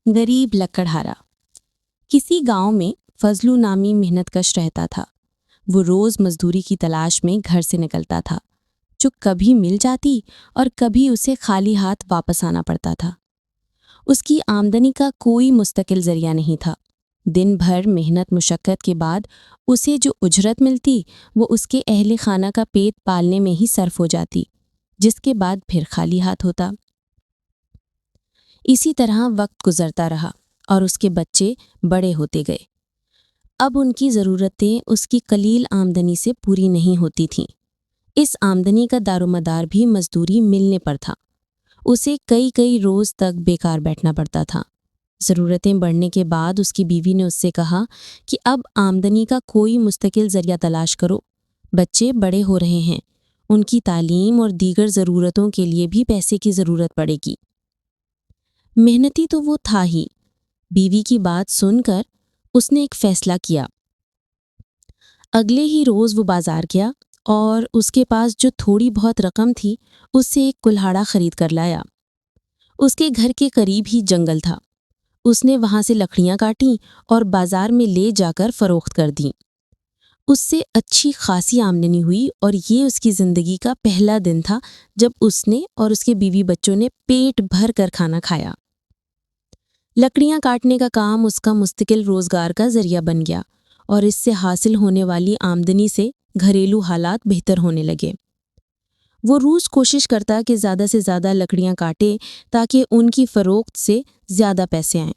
غریب لکڑہارا۔ کسی گاؤں میں فضلو نامی محنت کش رہتا تھا۔ وہ روز مزدوری کی تلاش میں گھر سے نکلتا تھا، جو کبھی مل جاتی اور کبھی اسے خالی ہاتھ واپس آنا پڑتا تھا۔ اس کی آمدنی کا کوئی مستقل ذریعہ نہیں تھا۔ دن بھر محنت مشقت کے بعد اسے جو اجرت ملتی وہ اس کے اہل خانہ کا پیٹ پالنے میں ہی صرف ہو جاتی، جس کے بعد پھر خالی ہاتھ ہوتا۔ اسی طرح وقت گزرتا رہا اور اس کے بچے بڑے ہوتے گئے۔ اب ان کی ضرورتیں اس کی قلیل آمدنی سے پوری نہیں ہوتی تھیں۔ اس آمدنی کا دار و مدار بھی مزدوری ملنے پر تھا۔ اسے کئی روز تک بیکار بیٹھنا پڑتا تھا۔ ضرورتیں بڑھنے کے بعد اس کی بیوی نے اس سے کہا کہ اب آمدنی کا کوئی مستقل ذریعہ تلاش کرو۔ بچے بڑے ہو رہے ہیں، ان کی تعلیم اور دیگر ضرورتوں کے لیے بھی پیسے کی ضرورت پڑے گی۔ محنتی تو وہ تھا ہی۔ بیوی کی بات سن کر اس نے ایک فیصلہ کیا۔ اگلے ہی روز وہ بازار گیا اور اس کے پاس جو تھوڑی بہت رقم تھی اس سے ایک کلہاڑا خرید کر لایا۔ اس کے گھر کے قریب ہی جنگل تھا۔ اس نے وہاں سے لکڑیاں کاٹیں اور بازار میں لے جا کر فروخت کر دیں۔ اس سے اچھی خاصی آمدنی ہوئی اور یہ اس کی زندگی کا پہلا دن تھا جب اس نے اور اس کے بیوی بچوں نے پیٹ بھر کر کھانا کھایا۔ لکڑیاں کاٹنے کا کام اس کا مستقل روزگار کا ذریعہ بن گیا اور اس سے حاصل ہونے والی آمدنی سے گھریلو حالات بہتر ہونے لگے۔ وہ روز کوشش کرتا کہ زیادہ سے زیادہ لکڑیاں کاٹے تاکہ ان کی فروخت سے زیادہ پیسے آئیں۔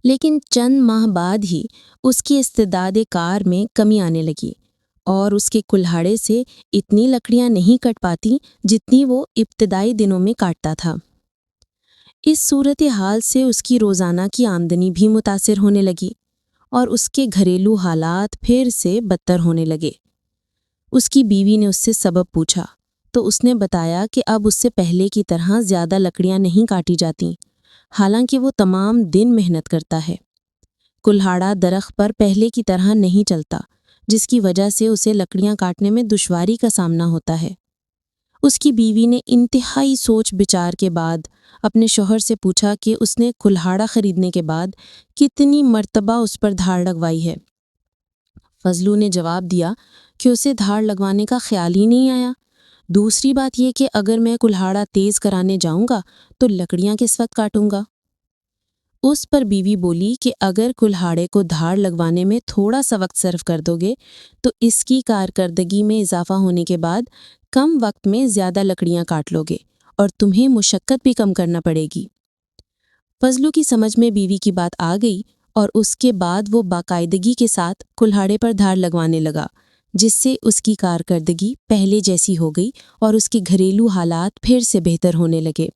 لیکن چند ماہ بعد ہی اس کی استعداد کار میں کمی آنے لگی اور اس کے کلہاڑے سے اتنی لکڑیاں نہیں کٹ پاتی جتنی وہ ابتدائی دنوں میں کاٹتا تھا۔ اس صورتحال سے اس کی روزانہ کی آمدنی بھی متاثر ہونے لگی اور اس کے گھریلو حالات پھر سے بدتر ہونے لگے۔ اس کی بیوی نے اس سے سبب پوچھا تو اس نے بتایا کہ اب اس سے پہلے کی طرح زیادہ لکڑیاں نہیں کاٹی جاتیں، حالانکہ وہ تمام دن محنت کرتا ہے۔ کلہاڑا درخت پر پہلے کی طرح نہیں چلتا، جس کی وجہ سے اسے لکڑیاں کاٹنے میں دشواری کا سامنا ہوتا ہے۔ اس کی بیوی نے انتہائی سوچ بچار کے بعد اپنے شوہر سے پوچھا کہ اس نے کلہاڑا خریدنے کے بعد کتنی مرتبہ اس پر دھاڑ لگوائی ہے۔ فضلو نے جواب دیا کہ اسے دھاڑ لگوانے کا خیال ہی نہیں آیا۔ دوسری بات یہ کہ اگر میں کلہاڑا تیز کرانے جاؤں گا تو لکڑیاں کس وقت کاٹوں گا؟ اس پر بیوی بولی کہ اگر کلہاڑے کو دھاڑ لگوانے میں تھوڑا سا وقت صرف کر دو گے تو اس کی کارکردگی میں اضافہ ہونے کے بعد کم وقت میں زیادہ لکڑیاں کاٹ لو گے اور تمہیں مشقت بھی کم کرنا پڑے گی۔ فضلو کی سمجھ میں بیوی کی بات آ گئی اور اس کے بعد وہ باقاعدگی کے ساتھ کلہاڑے پر دھاڑ لگوانے لگا، جس سے اس کی کارکردگی پہلے جیسی ہو گئی اور اس کے گھریلو حالات پھر سے بہتر ہونے لگے۔